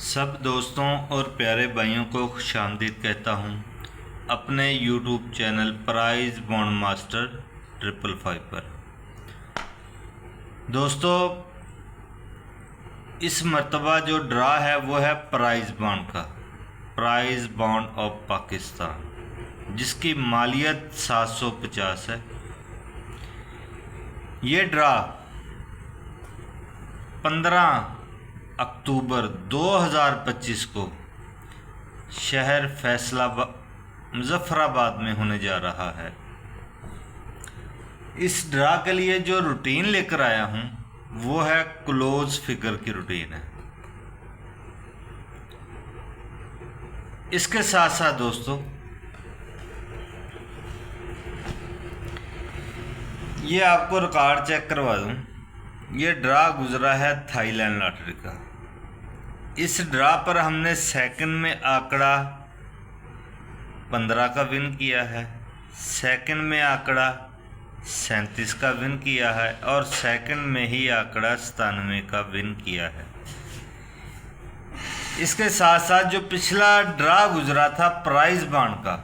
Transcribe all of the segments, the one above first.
सब दोस्तों और प्यारे भाइयों को खुशामदीद कहता हूँ अपने YouTube channel prize bond master 555 पर। दोस्तों, इस मर्तबा जो ड्रा है वो है प्राइज बॉन्ड का, प्राइज बॉन्ड ऑफ पाकिस्तान, जिसकी मालियत 750 है। ये ड्रा 15 अक्टूबर 2025 को शहर फैसलाबाद मुजफ्फराबाद में होने जा रहा है। इस ड्रा के लिए जो रूटीन लेकर आया हूं वो है क्लोज फिगर की रूटीन है। इसके साथ साथ दोस्तों ये आपको रिकॉर्ड चेक करवा दूं, ये ड्रा गुजरा है थाईलैंड लॉटरी का। इस ड्रा पर हमने सेकंड में आंकड़ा 15 का विन किया है, सेकंड में आंकड़ा 37 का विन किया है और सेकंड में ही आंकड़ा 97 का विन किया है। इसके साथ साथ जो पिछला ड्रा गुजरा था प्राइज बॉन्ड का,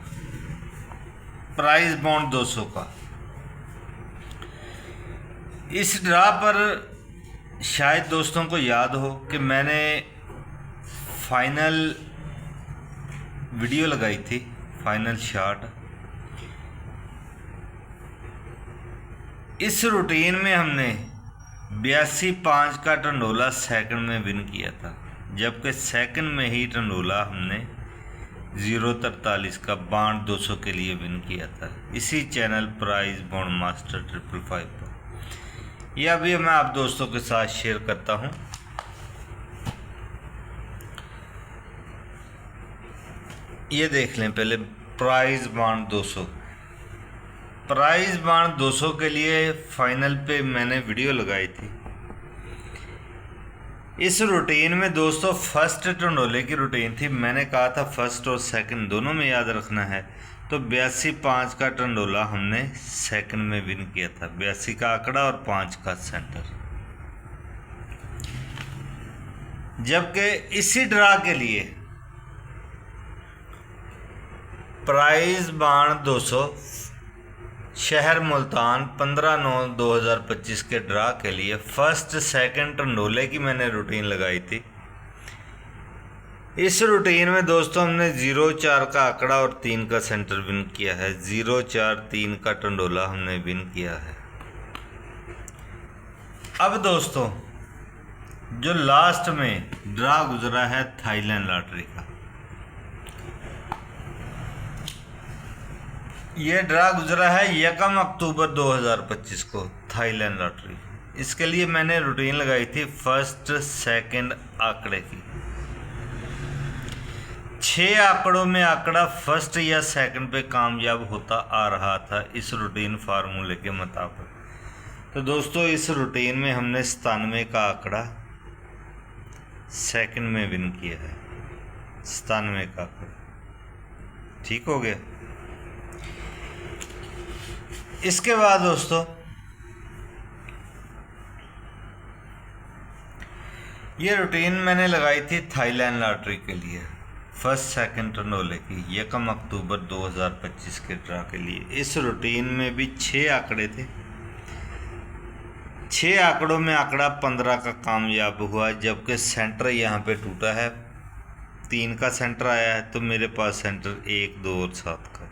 प्राइज बॉन्ड 200 का, इस ड्रा पर शायद दोस्तों को याद हो कि मैंने फाइनल वीडियो लगाई थी, फाइनल शॉट। इस रूटीन में हमने 82.5 का टंडोला सेकंड में विन किया था, जबकि सेकंड में ही टंडोला हमने 043 का बॉन्ड 200 के लिए विन किया था, इसी चैनल प्राइज बॉन्ड मास्टर 555 पर। यह अभी मैं आप दोस्तों के साथ शेयर करता हूं। ये देख लें पहले प्राइज बॉन्ड 200। प्राइज बॉन्ड 200 के लिए फाइनल पे मैंने वीडियो लगाई थी। इस रूटीन में दोस्तों फर्स्ट टंडोले की रूटीन थी। मैंने कहा था फर्स्ट और सेकंड दोनों में याद रखना है, तो 82.5 का टंडोला हमने सेकंड में विन किया था, 82 का आंकड़ा और 5 का सेंटर। जबकि इसी ड्रा के लिए प्राइज बॉन्ड 200 शहर मुल्तान 15/9/2025 के ड्रा के लिए फर्स्ट सेकंड टंडोले की मैंने रूटीन लगाई थी। इस रूटीन में दोस्तों हमने 0-4 का आंकड़ा और 3 का सेंटर विन किया है, 0-4-3 का टंडोला हमने विन किया है। अब दोस्तों जो लास्ट में ड्रा गुजरा है थाईलैंड लॉटरी का, यह ड्रा गुजरा है 1 अक्टूबर 2025 को थाईलैंड लॉटरी। इसके लिए मैंने रूटीन लगाई थी फर्स्ट सेकंड आंकड़े की। 6 आंकड़ों में आंकड़ा फर्स्ट या सेकंड पे कामयाब होता आ रहा था इस रूटीन फार्मूले के मुताबिक। तो दोस्तों इस रूटीन में हमने 97 का आंकड़ा सेकंड में विन किया है, 97 का आंकड़ा ठीक हो गया। इसके बाद दोस्तों ये रूटीन मैंने लगाई थी थाईलैंड लॉटरी के लिए फर्स्ट सेकंड टंडोले की 1 अक्टूबर 2025 के ड्रा के लिए। इस रूटीन में भी 6 आंकड़े थे, 6 आंकड़ों में आंकड़ा 15 का कामयाब हुआ, जबकि सेंटर यहाँ पे टूटा है, 3 का सेंटर आया है, तो मेरे पास सेंटर 1, 2 और 7 का,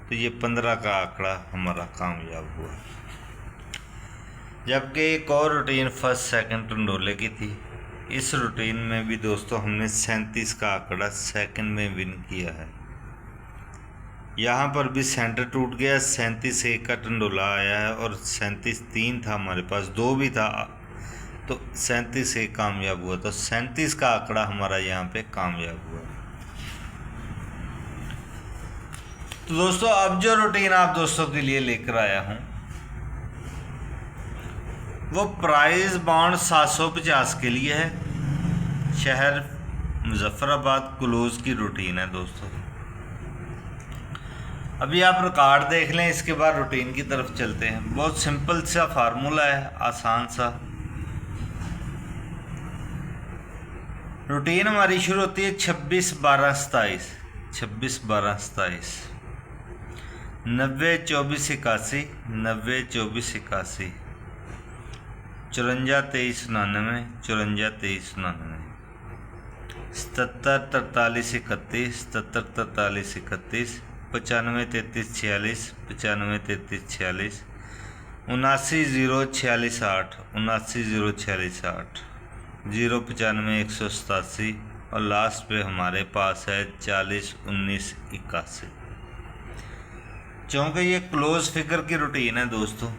तो ये 15 का आंकड़ा हमारा कामयाब हुआ। जबकि एक और रूटीन फर्स्ट सेकंड टंडोले की थी। इस रूटीन में भी दोस्तों हमने 37 का आंकड़ा सेकंड में विन किया है। यहाँ पर भी सेंटर टूट गया, 37 1 का टंडोला आया है और 37 3 था, हमारे पास 2 भी था, तो 37 1 कामयाब हुआ, तो 37 का आंकड़ा हमारा यहाँ पे कामयाब हुआ। तो दोस्तों अब जो रूटीन आप दोस्तों के लिए लेकर आया हूँ वो प्राइज बॉन्ड 750 के लिए है, शहर मुजफ्फराबाद क्लोज की रूटीन है दोस्तों। अभी आप रिकॉर्ड देख लें, इसके बाद रूटीन की तरफ चलते हैं। बहुत सिंपल सा फार्मूला है, आसान सा। रूटीन हमारी शुरू होती है 26 12 27, 26 12 27, 90 24 81, 90 24 81, 54 23 99, 54 23 99, 77 43 31, 77 43 31, 95 33 46, 95 33 46, 79 0 46 8, 79 0 46 8, 0 95 187 और लास्ट पे हमारे पास है 40 19 81। क्योंकि ये क्लोज फिगर की रूटीन है दोस्तों,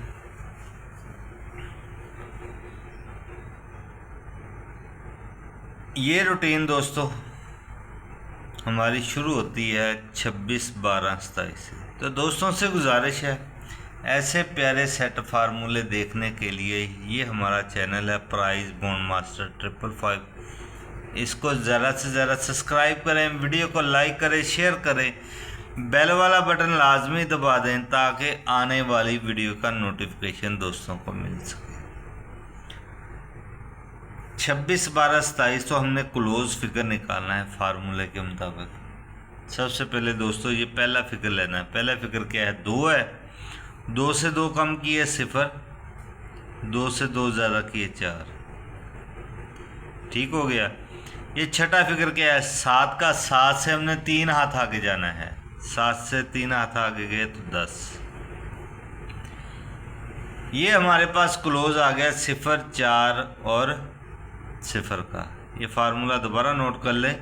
ये रूटीन दोस्तों हमारी शुरू होती है 26 12 27 से। तो दोस्तों से गुजारिश है, ऐसे प्यारे सेट फार्मूले देखने के लिए ये हमारा चैनल है प्राइज बॉन्ड मास्टर 555। इसको ज़्यादा से ज़्यादा सब्सक्राइब करें, वीडियो को लाइक करें, शेयर करें, बेल वाला बटन लाजमी दबा दें ताकि आने वाली वीडियो का नोटिफिकेशन दोस्तों को मिल सके। 26 12 27 तो हमने क्लोज फिगर निकालना है फार्मूले के मुताबिक। सबसे पहले दोस्तों ये पहला फिगर लेना है। पहला फिगर क्या है? 2 है, 2 से 2 कम किए 0, 2 से 2 ज़्यादा किए 4, ठीक हो गया। ये छठा फिगर क्या है? 7 का, 7 से हमने 3 हाथ आगे जाना है, 7 से 3 हाथ आगे गए तो 10। ये हमारे पास क्लोज आ गया 0 4 और 0 का। ये फार्मूला दोबारा नोट कर ले।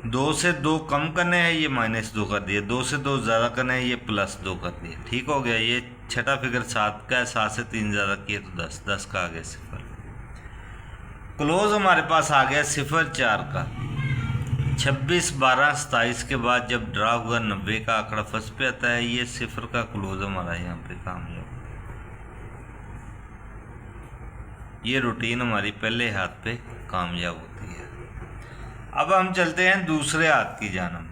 2 से 2 कम करने हैं, ये -2 कर दिए, 2 से 2 ज़्यादा करने हैं, ये +2 कर दिए, ठीक हो गया। ये छठा फिगर 7 का है, 7 से 3 ज़्यादा किए तो 10, 10 का आ गया 0। क्लोज हमारे पास आ गया 0 4 का। 26 12 27 के बाद जब ड्रा हुआ 90 का आंकड़ा फर्स्ट पे आता है, ये 0 का क्लोज हमारा यहाँ पे कामयाब। ये रूटीन हमारी पहले हाथ पे कामयाब होती है। अब हम चलते हैं दूसरे हाथ की जानब।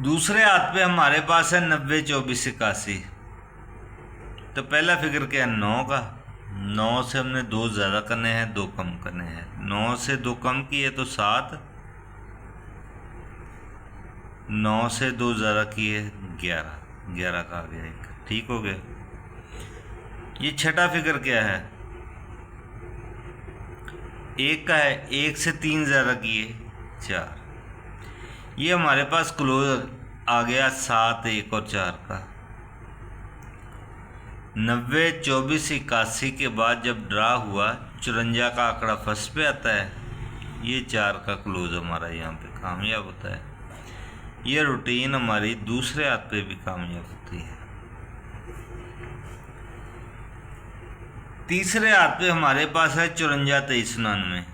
दूसरे हाथ पे हमारे पास है 90 24 81। तो पहला फिगर क्या है? 9 का। 9 से हमने 2 ज़्यादा करने हैं, 2 कम करने हैं। 9 से 2 कम किए तो 7, 9 से 2 ज़्यादा किए 11, 11 का आ गया 1, ठीक हो गया। ये छठा फिगर क्या है? 1 का है, 1 से 3 ज़्यादा किए 4। ये हमारे पास क्लोज आ गया 7 1 और 4 का। 90 24 81 के बाद जब ड्रा हुआ 54 का आंकड़ा फर्स्ट पे आता है, ये 4 का क्लोज हमारा यहाँ पे कामयाब होता है। ये रूटीन हमारी दूसरे हाथ पे भी कामयाब होती है। तीसरे हाथ पे हमारे पास है 54 23 99।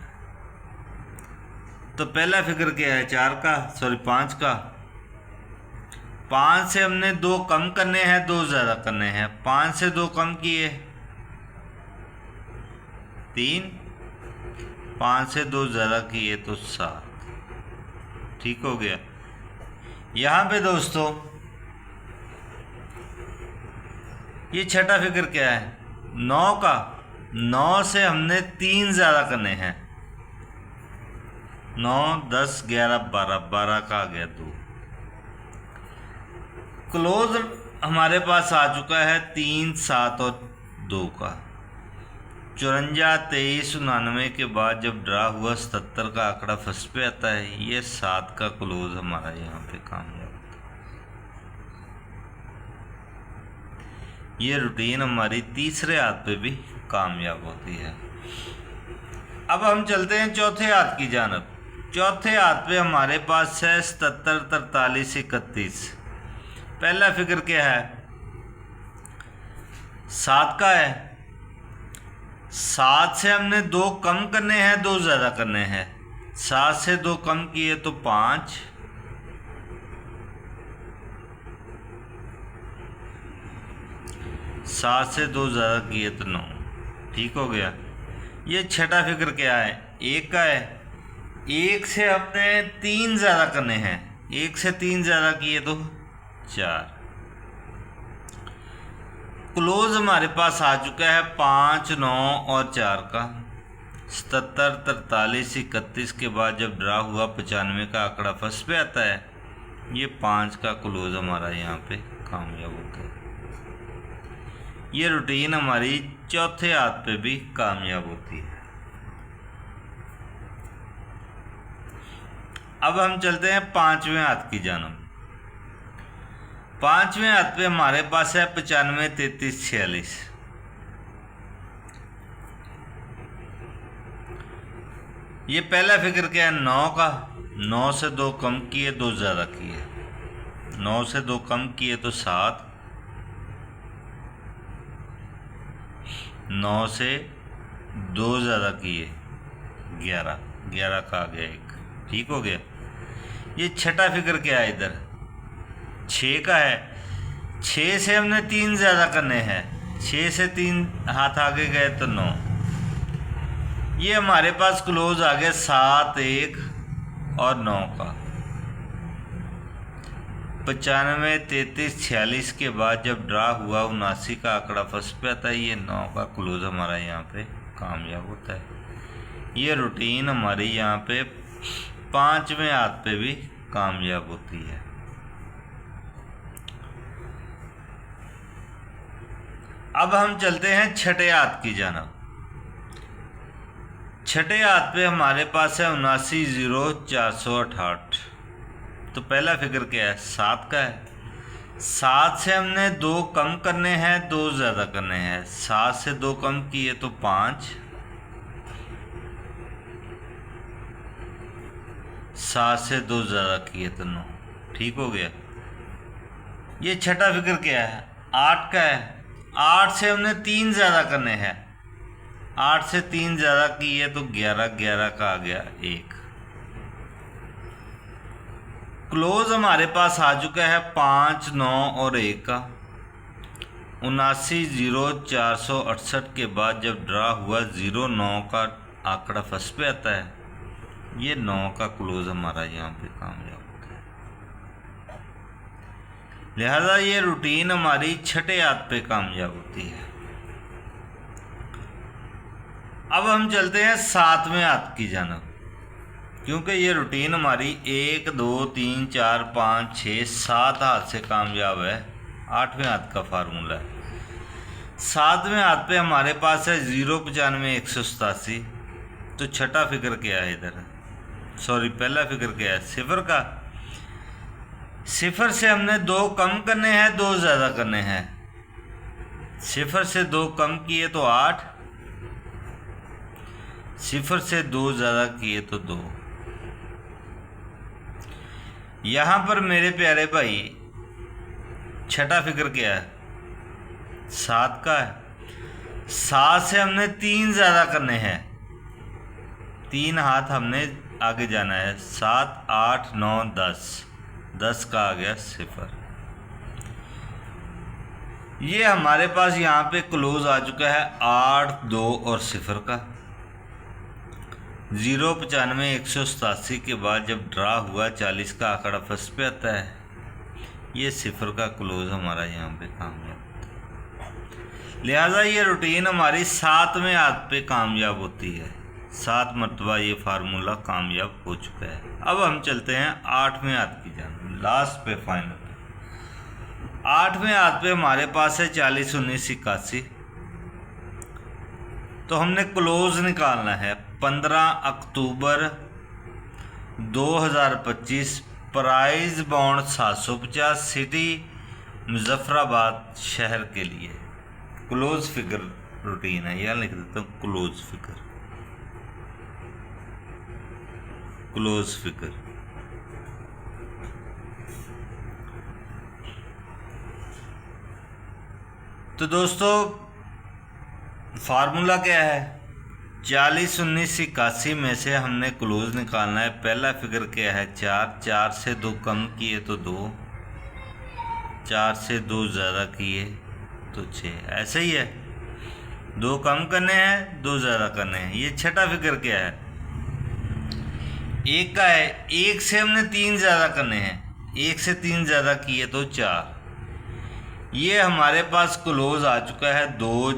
तो पहला फिगर क्या है? 5 का। 5 से हमने 2 कम करने हैं, 2 ज़्यादा करने हैं। 5 से 2 कम किए 3, 5 से 2 ज़्यादा किए तो 7, ठीक हो गया। यहाँ पे दोस्तों ये छठा फिगर क्या है? 9 का। 9 से हमने 3 ज़्यादा करने हैं, 9 10 11 12, 12 का आ गया 2। क्लोज हमारे पास आ चुका है 3 7 और 2 का। 54 23 99 के बाद जब ड्रा हुआ 77 का आंकड़ा फर्स्ट पे आता है, ये 7 का क्लोज हमारा यहाँ पे कामयाब होता है। ये रूटीन हमारी तीसरे हाथ पे भी कामयाब होती है। अब हम चलते हैं चौथे हाथ की जानब। चौथे हाथ पे हमारे पास है 77 43 31। पहला फिगर क्या है? 7 का है। 7 से हमने 2 कम करने हैं, 2 ज़्यादा करने हैं। 7 से 2 कम किए तो 5, 7 से 2 ज़्यादा किए तो 9, ठीक हो गया। ये छठा फिगर क्या है? 1 का है। 1 से हमने 3 ज़्यादा करने हैं, 1 से 3 ज़्यादा किए तो 4। क्लोज हमारे पास आ चुका है 5, 9 और 4 का। 77, 43, 31 के बाद जब ड्रा हुआ 95 का आंकड़ा फर्स्ट पे आता है। ये 5 का क्लोज हमारा यहाँ पे कामयाब हो गया। ये रूटीन हमारी चौथे हाथ पे भी कामयाब होती है। अब हम चलते हैं 5वें हाथ की जानब। 5वें हाथ पे हमारे पास है 95, 33, 46। ये पहला फिगर क्या है? 9 का। 9 से 2 कम किए, 2 ज़्यादा किए। 9 से 2 कम किए तो 7। 9 से 2 ज़्यादा किए 11। 11 का आ गया 1। ठीक हो गया। ये छठा फिगर क्या है? इधर 6 का है। 6 से हमने 3 ज़्यादा करने हैं। 6 से 3 हाथ आगे गए तो 9। ये हमारे पास क्लोज आ गया 7, 1 और 9 का। 95, 33, 46 के बाद जब ड्रा हुआ 79 का आंकड़ा फर्स्ट पे आता है। ये 9 का क्लोज हमारा यहाँ पे कामयाब होता है। ये रूटीन हमारी यहाँ पे 5वें हाथ पे भी कामयाब होती है। अब हम चलते हैं छठे हाथ की जानब। छठे हाथ पे हमारे पास है 79, 0, 468। तो पहला फिगर क्या है? 7 का है। 7 से हमने 2 कम करने हैं, 2 ज़्यादा करने हैं। 7 से 2 कम किए तो 5। 7 से 2 ज़्यादा किए तो 9। ठीक हो गया। ये छठा फिगर क्या है? 8 का है। 8 से हमने 3 ज़्यादा करने हैं। 8 से 3 ज़्यादा किए तो 11। 11 का आ गया 1। क्लोज हमारे पास आ चुका है 5, 9 और 1 का। 79, 0, 468 के बाद जब ड्रा हुआ 0, 9 का आंकड़ा फर्स्ट पे आता है। ये 9 का क्लोज हमारा यहाँ पे कामयाब होता है। लिहाजा ये रूटीन हमारी छठे हाथ पे कामयाब होती है। अब हम चलते हैं 7वें हाथ की जानब, क्योंकि ये रूटीन हमारी 1, 2, 3, 4, 5, 6, 7 हाथ से कामयाब है। 8वें हाथ का फार्मूला है। 7वें हाथ पे हमारे पास है 0, 95, 187। तो छठा फिगर क्या है इधर? सॉरी, पहला फिगर क्या है? 0 का। 0 से हमने 2 कम करने हैं, 2 ज़्यादा करने हैं। 0 से 2 कम किए तो 8। 0 से 2 ज़्यादा किए तो 2। यहाँ पर मेरे प्यारे भाई छठा फिगर क्या है? 7 का है। 7 से हमने 3 ज़्यादा करने हैं। 3 हाथ हमने आगे जाना है। 7, 8, 9, 10। 10 का आ गया 0। ये हमारे पास यहाँ पे क्लोज आ चुका है 8, 2 और 0 का। 0, 95, 187 के बाद जब ड्रा हुआ 40 का आंकड़ा फर्स्ट पे आता है। ये 0 का क्लोज हमारा यहाँ पे कामयाब होता है। लिहाजा ये रूटीन हमारी 7वें हाथ पे कामयाब होती है। 7 मरतबा ये फार्मूला कामयाब हो चुका है। अब हम चलते हैं 8वें हाथ की जानब, लास्ट पे, फाइनल। 8वें हाथ पे हमारे पास है 40, 19, 81। तो हमने क्लोज निकालना है। 15 अक्टूबर 2025, प्राइज बॉन्ड 750, सिटी मुजफ्फराबाद शहर के लिए। क्लोज फिगर रूटीन है। यह लिख देता हूँ क्लोज फिगर। Close figure. तो दोस्तों फार्मूला क्या है? 40, 19, 81 में से हमने क्लोज निकालना है। पहला फिगर क्या है? 4। 4 से 2 कम किए तो 2। 4 से 2 ज़्यादा किए तो 6। ऐसे ही है। 2 कम करने हैं, 2 ज़्यादा करने हैं। ये छठा फिगर क्या है? 1 का है। 1 से हमने 3 ज़्यादा करने हैं। 1 से 3 ज़्यादा किए तो 4। ये हमारे पास क्लोज आ चुका है 2,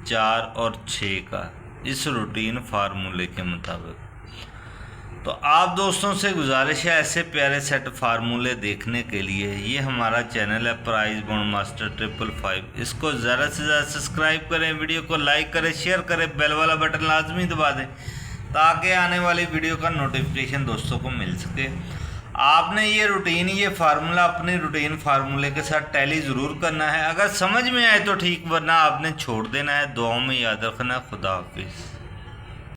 4 और 6 का इस रूटीन फार्मूले के मुताबिक। तो आप दोस्तों से गुजारिश है ऐसे प्यारे सेट फार्मूले देखने के लिए ये हमारा चैनल है प्राइज बॉन्ड मास्टर 555। इसको ज़्यादा से ज़्यादा सब्सक्राइब करें, वीडियो को लाइक करें, शेयर करें, बेल वाला बटन लाजमी दबा दें ताकि आने वाली वीडियो का नोटिफिकेशन दोस्तों को मिल सके। आपने ये रूटीन, ये फार्मूला अपने रूटीन फार्मूले के साथ टैली ज़रूर करना है। अगर समझ में आए तो ठीक, वरना आपने छोड़ देना है। दुआओं में याद रखना। खुदा हाफिज़।